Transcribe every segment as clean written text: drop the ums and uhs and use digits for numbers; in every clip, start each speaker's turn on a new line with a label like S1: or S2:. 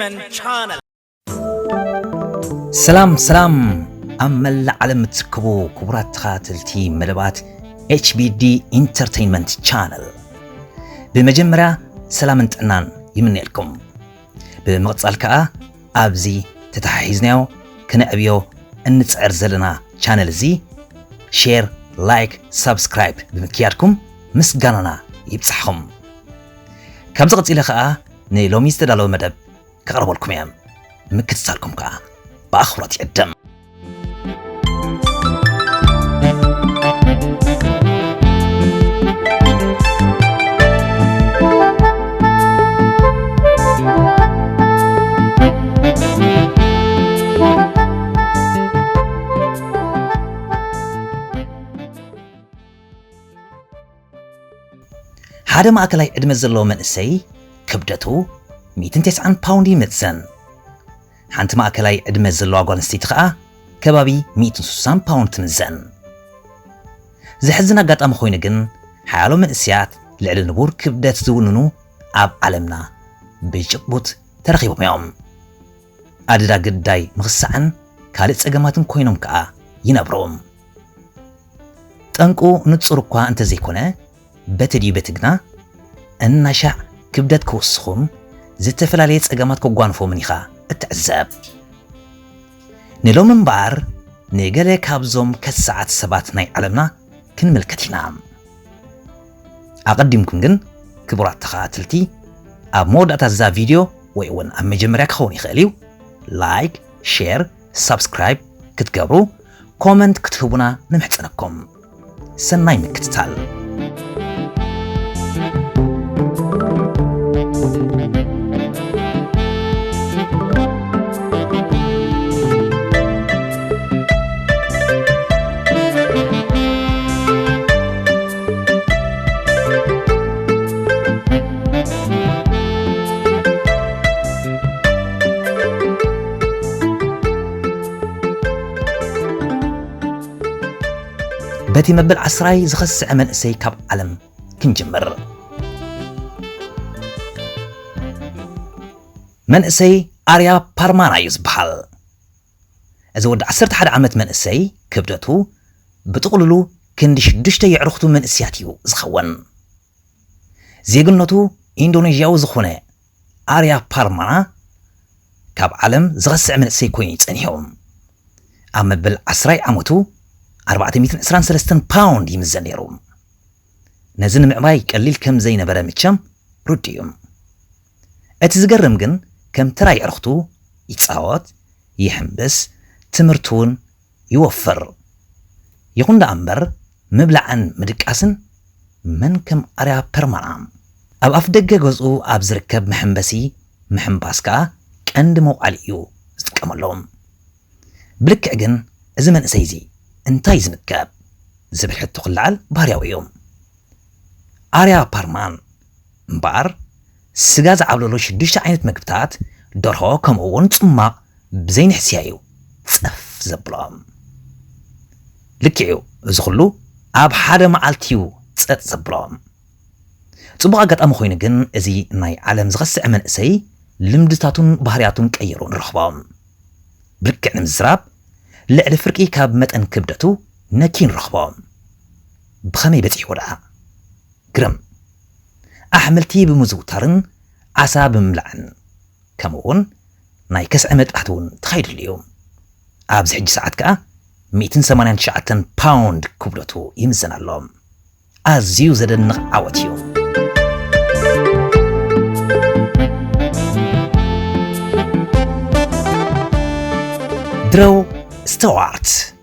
S1: Entertainment Channel.
S2: سلام أمل على متكبو كبرات تخاتلتي ملبات HBD Entertainment Channel. بمجمرة سلام انتنان يمني لكم بمقصال كأ أبزي تتحيزناو كنا أبيو نتسعر زلنا channel زي شير لايك سبسكرايب بمكياتكم مسجاننا يبصحهم كابزغت إلى خاء نيلومي استدالو مدب كقربوا لكم يام مكتسالكم كاء بأخرة الدم هذا ما أكلي عدم الزلو من السي كبدته 290 باوند يمتزن حانت ما أكلي عدم الزلو أقوال نستيتخاء كبابي 160 باوند تمزن زحزنا قد أمخوينقن حالو من السيات لعل نبور كبدات زوننو أب علمنا بجبوت ترخيبهم يوم أددا قداي مغسعن كالت أقاماتم كوينهم كا ينبروم تنكو نتصرقوا أنت زيكونا بتدي بتجنا النشأ كبدت كوسخم زت فلاليت أجمعت كوجانفو منيخا التعذاب نلو من بار نجلي كابزوم كساعات سبات ناي علمنا كن ملكتنا أقدمكم جن كبرات تخاتلتي أمود أتزا فيديو ويون أم جمرك خوني خليو لايك شير سبسكرايب كتقبرو كومنت كتبونا نمحتنكم سناي مكتتال باتي مبل عسراي زخص عمل سي كاب علم كنجمر من سي أريا بارمانا يزبحل إذا ود 11 عامت من سي كبدته بتقولوا كندش دشته يعرفتو من سياتيو زخون زيغنتو إندونيسيا زخونه أريا بارمانا كاب علم زخص عمل سي كوين تنيهم أما بالعسراي عمتو 423 باوند يمزن يروم نزن معباي قليل كم زي نبره متشم رديوم اتزقرم جن كم تراي عرختو يتصاوت يحمبس تمرتون يوفر يقول دا أمبر مبلعن مدقاسن من كم أريا برمانام أب أفدق جزء أب زركب محمبسي محمباسكا كأند موقعليو زتكام اللهم بلك أجن زمن سيزي انتاي زمكاب زبح التقلعل بارياويوم أريا بارمان مبار سجاز عبلولو شدش عينت مكبتات دورهو كمون تصمع بزين حسيايو صف زبلام لكيو زخلو أب حدا معالتيو تصت زبلام صبغا قد أمخوين جن ازي ناي عالم زغس أمن اسي لمدتاتون بارياتون كأيرون رخبام بلك نمزراب لعل فرقي كاب متن كبدتو نكين رخبام بخمي بتعي ودعا قرم أحملتي بمزوترن عسى بملعن كمون نايكس أمد أحدون تخيل اليوم أبز حج ساعات كا 289 باوند كبدتو يمزن اللهم أزيو زدن عواتيوم درو ستوارت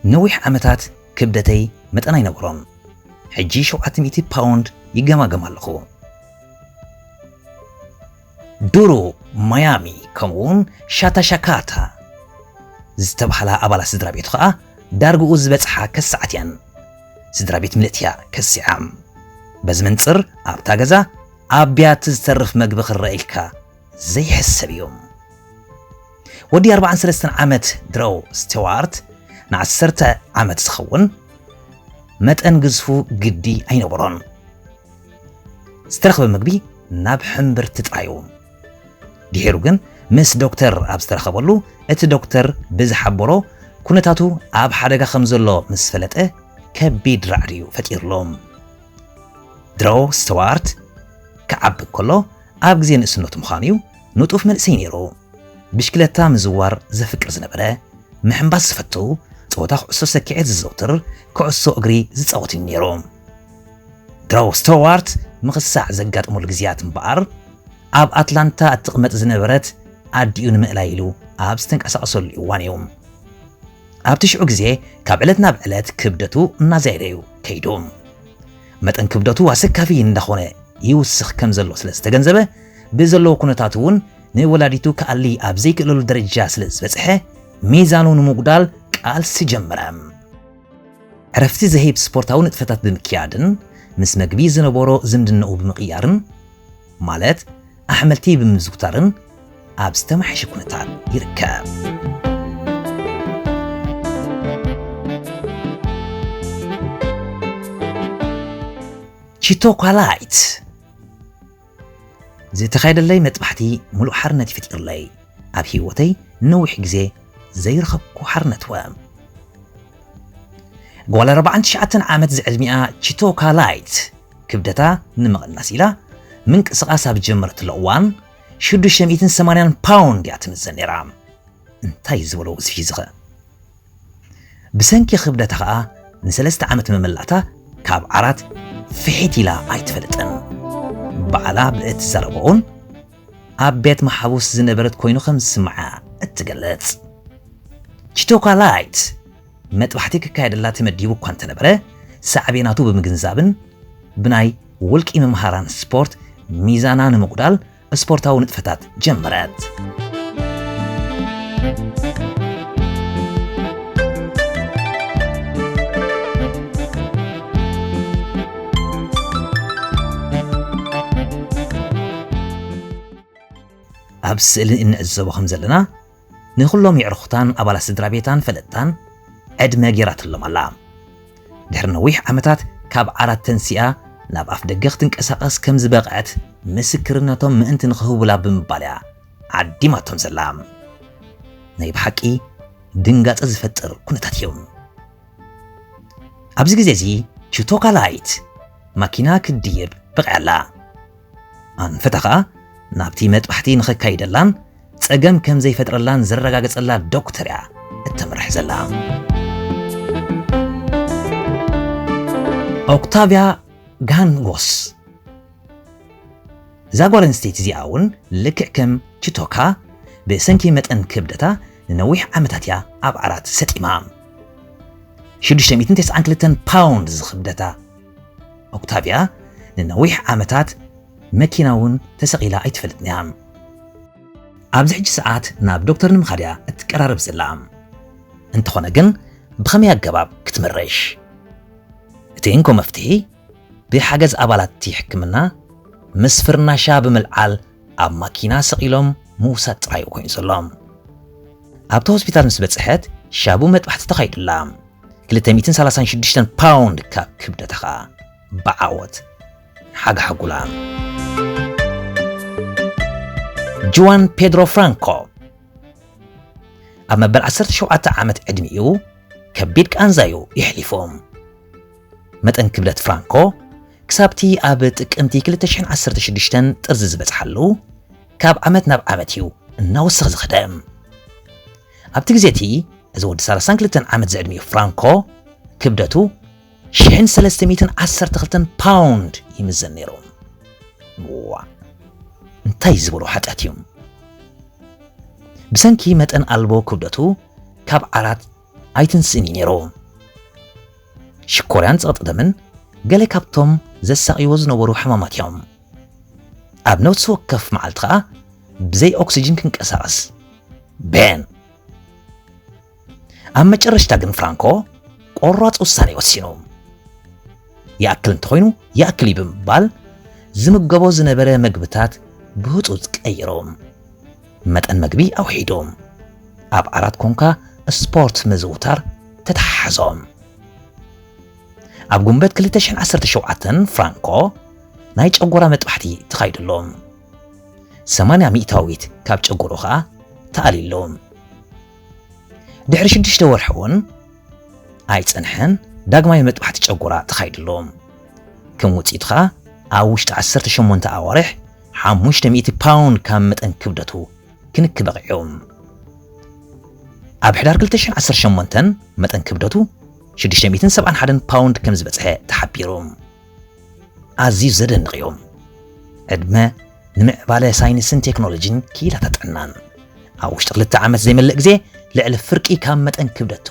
S2: نويح عمتات كبدتي متأنا ينورون حجي 700 باوند يقما قمالخو دورو ميامي كمون شاتا شاكاتا زتبحلا أبالا سدرابيت خاء دارقو زبتحا كساعتين سدرابيت ملتيا كسيعام بزمن تصر أبتا غزا أبيات تزترف مقبخ الرئيلكا زي حسابيوم ودي 43 عامت درو ستوارت نعسرت عامت سخون متأن قزفو قدي أين ورون استرخب مقبي ناب حنبر تتعيوم ድሄሩ ግን ምስ ዶክተር ኣብ ዝተረኸበሉ እቲ ዶክተር ብዝሓበሮ ኩነታቱ ኣብ ሓደጋ ከም ዘሎ ምስ ፈለጠ ከቢድ ራዕድዩ ፈጢርሎም ድሮ ስተዋርት ክዓቢ ከሎ ኣብ ግዜ ንእስነቱ ምዃኑ ንጡፍ መንእሰይ ነይሩ ብሽክለታ ምዝዋር ዘፍቅር ዝነበረ ምሕምባስ ዝፈቱ ጸወታ ኩዕሶ ሰኪዔት ዝዘውትር ኩዕሶ እግሪ ዝጻወት ነይሩ ድሮ ስተዋርት ምኽሳዕ ዘጋጥሙሉ ግዜያት እምበኣር ኣብ ኣትላንታ እትቕመጥ ዝነበረት ዓዲኡ ንምእላይ ኢሉ ኣብ ዝተንቀሳቐሰሉ እዋን እዩ ኣብቲ ሽዑ ግዜ ካብ ዕለት ናብ ዕለት ክብደቱ እናዘይደዩ ከይዱ መጠን ክብደቱ ኣሰካፊ እንዳኾነ ይውስኽ ከም ዘሎ ስለ ዝተገንዘበ ብዘለዎ ኩነታት እውን ንወላዲቱ ከኣሊ ኣብ ዘይክእለሉ ደረጃ ስለ ዝበፅሐ ሚዛኑ ንምጉዳል ቃልሲ ጀመረ ዕረፍቲ ዘሂብ ስፖርታዊ ንጥፈታት ብምክያድን ምስ መግቢ ዝነበሮ ዝምድንኡ ብምቕያርን ማለት ኣሕመልቲ ብምዝውታርን ኣብ ዝተመሓሸ ኩነታት ይርከብ ቺቶካላይት ዝተኻየደለይ መጥባሕቲ ሙሉእ ሓርነት ይፈጢርለይ ኣብ ህይወተይ ነዊሕ ግዜ ዘይረኸብኩ ሓርነት ወ ጓል 49 ዓመት ዝዕድሚኣ ቺቶካላይት ክብደታ ንምቕናስ ኢላ ምንቅስቓስ ኣብ ጀመረትሉ እዋን 680 ፓውንድ እያ ትምዘን ነይራ እንታይ ዝበሎ ውዝፊ ዝኸ ብሰንኪ ክብደታ ከዓ ን3 ዓመት መመላእታ ካብ ዓራት ፍሒት ኢላ ኣይትፈልጥን በዓላ ብእትዛረበውን ኣብ ቤት ማሕቡስ ዝነበረት ኮይኑ ከም ዝስምዓ እትገለጽ ቺቶካላይት መጥባሕቲ ክካየደላ ተመዲቡ እኳ እንተነበረ ሳዕቤናቱ ብምግንዛብን ብናይ ውልቂ ምምሃራን ስፖርት ሚዛና ንምጉዳል ስፖርታዊ ንጥፈታት ጀመረት ኣብ ስእሊ እንዕዘቦ ከም ዘለና ንኹሎም ይዕርኽታን ኣባላት ስድራ ቤታን ፈለጥታን ዕድመ ጌራትሎም ኣላ ድሕሪ ነዊሕ ዓመታት ካብ ዓራት ተንሲኣ ናብ ኣፍ ደገ ክትንቀሳቐስ ከም ዝበቕዐት ምስክርነቶም ምእንቲ ንኽህቡላ ብምባል እያ ዓዲማቶም ዘላ ናይ ብሓቂ ድንጋፀ ዝፈጥር ኩነታት እዮም ኣብዚ ግዜ እዚ ቺቶካላይት ማኪና ክድይብ በቕዓላ ኣንፈታ ከዓ ናብቲ መጥባሕቲ ንኽካይደላን ፀገም ከም ዘይፈጥረላን ዘረጋገፀላ ዶክተር እያ እተምርሕ ዘላ ኦክታቪያ ጋንጎስ እዛ ጓል ኣንስተይቲ እዚኣ እውን ልክዕ ከም ቺቶካ ብሰንኪ መጠን ክብደታ ንነዊሕ ዓመታት እያ ኣብ ዓራት ሰጢማ 692 ፓውንድ ዝክብደታ ኦክታቪያ ንነዊሕ ዓመታት መኪና እውን ተሰቂላ ኣይትፈልጥን እያ ኣብዚ ሕጂ ሰዓት ናብ ዶክተር ንምኻድ እያ እትቀራርብ ዘላ እንተኾነ ግን ብኸመይ ኣገባብ ክትምረሽ እቲ እንኮ መፍትሒ ብሓገዝ ኣባላት እቲ ሕክምና ምስ ፍርናሻ ብምልዓል ኣብ ማኪና ሰቂሎም ምውሳድ ጥራይ ኮይኑ ዘሎም ኣብቲ ሆስፒታል ምስ በፅሐት ሻቡ መጥባሕቲ ተኻይዱላ 236 ፓውንድ ካብ ክብደታ ከዓ ብዓወት ሓጋሓጉላ ጁዋን ፔድሮ ፍራንኮ ኣብ መበል 17 ዓመት ዕድሚኡ ከቢድ ቃንዛዩ ይሕሊፎም መጠን ክብደት ፍራንኮ ክሳብቲ ኣብ ጥቅምቲ 2016 ጥርዚ ዝበፅሓሉ ካብ ዓመት ናብ ዓመት እዩ እናወስኽ ዝኸደም ኣብቲ ግዜቲ እዚ ወዲ 32 ዓመት ዝዕድሚኡ ፍራንኮ ክብደቱ 1312 ፓውንድ ይምዘን ነይሩ እንታይ ዝበሎ ሓጢያት እዮም ብሰንኪ መጠን ኣልቦ ክብደቱ ካብ ዓራት ኣይትንስእኒ ነይሩ ሽኮርያን ፀቕጢ ደምን ገለ ካብቶም ዘሳቂዎ ዝነበሩ ሕማማት እዮም ኣብ ነፍሲ ወከፍ መዓልቲ ከዓ ብዘይ ኦክሲጅን ክንቀሳቐስ ቤን ኣብ መጨረሽታ ግን ፍራንኮ ቆራፅ ውሳኔ ወሲኑ ይኣክል እንተኮይኑ ይኣክል እዩ ብምባል ዝምገቦ ዝነበረ መግብታት ብህፁፅ ቀይሮም መጠን መግቢ ኣውሒዶም ኣብ ዓራት ኮንካ ስፖርት ምዝውታር ተተሓሓዞም ኣብ ጉንበት 2017 ፍራንኮ ናይ ጨጎራ መጥባሕቲ ተኻይድሎም 80 ሚእታዊት ካብ ጨጎሮ ኸዓ ተኣሊሎም ድሕሪ 6 ወርሒ እውን ኣይጸንሐን ዳግማይ መጥባሕቲ ጨጎራ ተኻይድሎም ከም ውጽኢቱ ኸዓ ኣብ ውሽጢ 18 ኣዋርሕ 500 ፓውንድ ካብ መጠን ክብደቱ ክንክ በቂዖም ኣብ ሕዳር 2018 መጠን ክብደቱ 671 ፓውንድ ከም ዝበጽሐ ተሓቢሮም ኣዝዩ ዘደንቕ እዮም ዕድመ ንምዕባለ ሳይንስን ቴክኖሎጂን ክኢላት ጥዕናን ኣብ ውሽጢ 2 ዓመት ዘይመልእ ግዜ ልዕሊ ፍርቂ ካብ መጠን ክብደቱ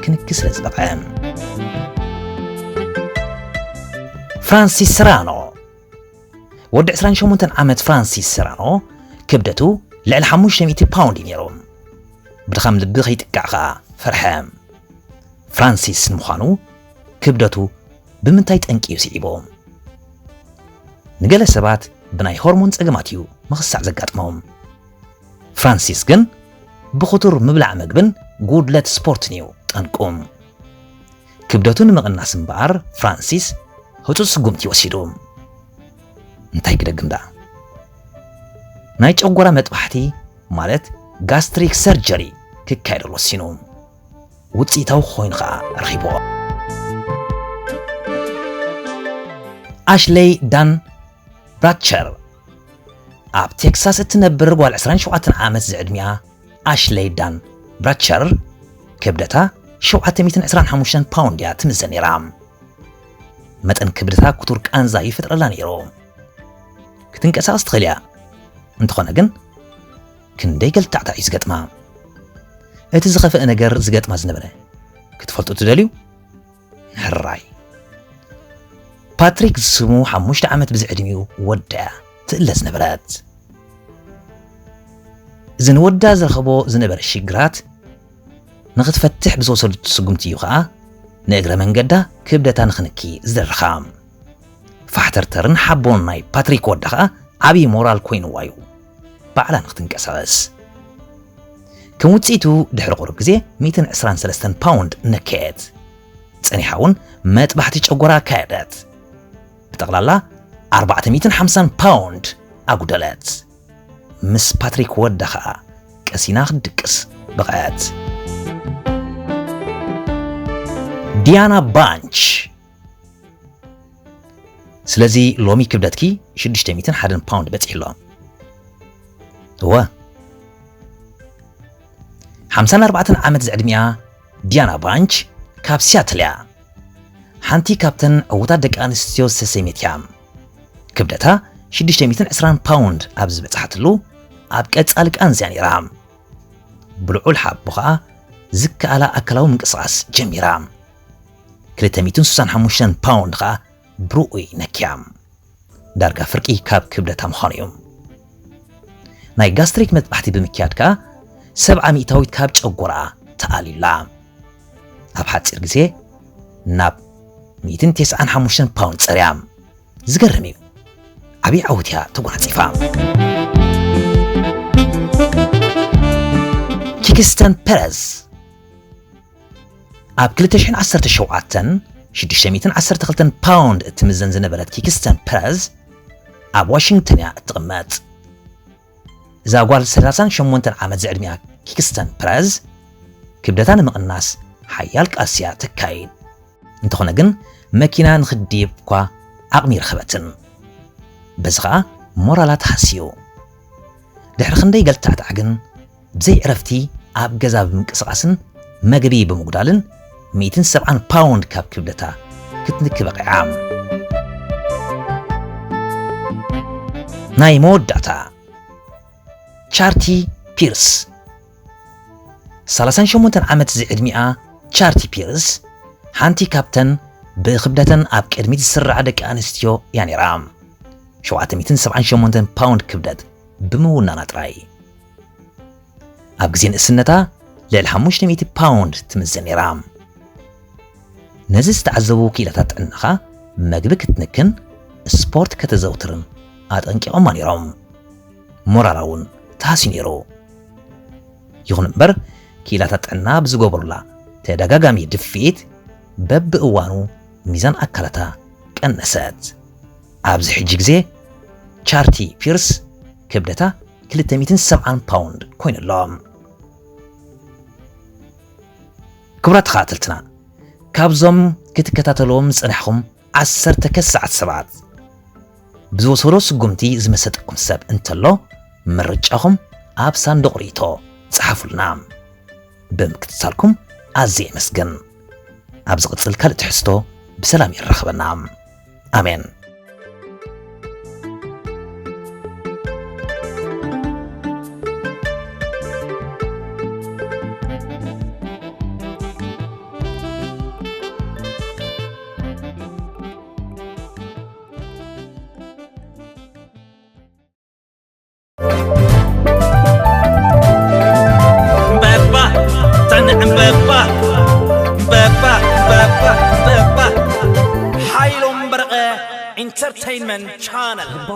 S2: ክንክ ስለ ዝበቕዐ ፍራንሲስ ሰራኖ ወዲ 28 ዓመት ፍራንሲስ ሰራኖ ክብደቱ ልዕሊ 500 ፓውንድ ነይሩ ብድኻም ልቢ ከይጥቃዕ ኸዓ ፈርሐ ፍራንሲስ ንምዃኑ ክብደቱ ብምንታይ ጠንቂዩ ስዒቦ ንገለ ሰባት ብናይ ሆርሞን ጸገማት እዩ ምኽሳዕ ዘጋጥሞም ፍራንሲስ ግን ብኹቱር ምብላዕ ምግብን ጉድለት ስፖርትን እዩ ጠንቁም ክብደቱ ንምቕናስ እምበኣር ፍራንሲስ ህፁፅ ስጉምቲ ወሲዱ እንታይ ክደግም ዳ ናይ ጨጎራ መጥባሕቲ ማለት ጋስትሪክ ሰርጀሪ ክካየደሉ ወሲኑ ውፅኢታዊ ኮይኑ ኸዓ ረኺቦ ኣሽሌይ ዳን ብራቸር ኣብ ቴክሳስ እትነብር ጓል 27 ዓመት ዝዕድሚያ ኣሽሌይ ዳን ብራቸር ክብደታ 725 ፓውንድ እያ ትምዘን ነይራ መጠን ክብደታ ኩቱር ቃንዛ ይፈጥረላ ነይሩ ክትንቀሳቐስ ትኽእል እያ እንተኾነ ግን ክንደይ ገልታዕታ እዩ ዝገጥማ እቲ ዝኸፍአ ነገር ዝገጥማ ዝነበረ ክትፈልጡ ትደልዩ ሕራይ ፓትሪክ ዝስሙ 5 ዓመት ብዝዕድሚኡ ወዳ ትእለ ዝነበረት እዚ ንወዳ ዝረኸቦ ዝነበረ ሽግራት ንኽትፈትሕ ብዝወሰደቱ ስጉምቲ እዩ ኸዓ ንእግረ መንገዳ ክብደታ ንኽንኪ ዝደርኻ ፋሕተርተርን ሓቦን ናይ ፓትሪክ ወዳ ኸዓ ዓብዪ ሞራል ኮይኑዋ እዩ ባዕላ ንኽትንቀሳቐስ ከም ውፅኢቱ ድሕሪ ቁሩብ ግዜ 123 ፓውንድ ነከየት ጸኒሓ እውን መጥባሕቲ ጨጎራ ካየደት ብጠቕላላ 450 ፓውንድ ኣጉደለት ምስ ፓትሪክ ወዳ ኸዓ ቀሲና ክድቅስ በቐየት ዲያና ባንች ስለዚ ሎሚ ክብደትኪ 601 ፓውንድ በፂሕሎ እወ 54 ዓመት ዝዕድሚያ ዲያና ባንች ካብ ሲያትል እያ ሓንቲ ካብተን ዕውታት ደቂ ኣንስትዮ ዝተሰይመት እያ ክብደታ 620 ፓውንድ ኣብ ዝበፅሓትሉ ኣብ ቀጻሊ ቃንዝያ ነይራ ብልዑል ሓቦ ኸዓ ዝከኣላ ኣካላዊ ምንቅስቓስ ጀሚራ 265 ፓውንድ ኸዓ ብርኡይ ነኪያ ዳርጋ ፍርቂ ካብ ክብደታ ምዃኑ እዩ ናይ ጋስትሪክ መጥባሕቲ ብምክያድ ከዓ 70 ሚእታዊት ካብ ጨጎራ ተኣሊላ ኣብ ሓፂር ግዜ ናብ 195 ፓውንድ ፀርያ ዝገርም እዩ ዓብዪ ዓወት እያ ተጎናፂፋ ኪክስተን ፐረዝ ኣብ 2017 612 ፓውንድ እትምዘን ዝነበረት ኪክስተን ፐረዝ ኣብ ዋሽንግተን እያ እትቕመጥ እዛ ጓል 38 ዓመት ዝዕድሚያ ኪክስተን ፐረዝ ክብደታ ንምቕናስ ሓያል ቃስያ ተካይድ እንተኾነ ግን መኪና ንኽድይብ እኳ ዓቕሚ ይረኸበትን በዚ ኸዓ ሞራላ ተሃስዩ ድሕሪ ክንደይ ገልታዕታዕ ግን ብዘይ ዕረፍቲ ኣብ ገዛ ብምንቅስቓስን መግቢ ብምጉዳልን 170 ፓውንድ ካብ ክብደታ ክትንክ በቂዓ ናይ መወዳእታ ቻርቲ ፒርስ 38 ዓመት ዝዕድሚኣ ቻርቲ ፒርስ ሓንቲ ካብተን ብክብደተን ኣብ ቅድሚት ዝስራዓ ደቂ ኣንስትዮ እያ ነይራ 778 ፓውንድ ክብደት ብምውናና ጥራይ ኣብ ግዜ ንእስነታ ልዕሊ 500 ፓውንድ ትምዘን ነይራ ነዚ ዝተዓዘቡ ክኢላታት ጥዕናኻ መግቢ ክትንክን ስፖርት ከተዘውትርን ኣጠንቂቖማ ነይሮም ሞራላ እውን ተሃስዩ ነይሩ ይኹን እምበር ክኢላታት ጥዕና ብዝገበሩላ ተደጋጋሚ ድፊት በብእዋኑ ሚዛን ኣካላታ ቀነሰት ኣብዚ ሕጂ ግዜ ቻርቲ ፒርስ ክብደታ 270 ፓውንድ ኮይኑሎም ክብራት ተኸታተልትና ካብዞም ክትከታተልዎም ጽንሕኹም 10 ከሳዓት ሰባት ብዝወሰዶ ስጉምቲ ዝመሰጠኩም ሰብ እንተሎ ምርጫኹም ኣብ ሳንዱቕ ሪቶ ጽሓፉልና ብምክትታልኩም ኣዝየ መስገን ኣብ ዝቕጽል ካልእ ትሕዝቶ ብሰላም ይራኸበና ኣሜን
S1: Hailum Berge Entertainment Channel.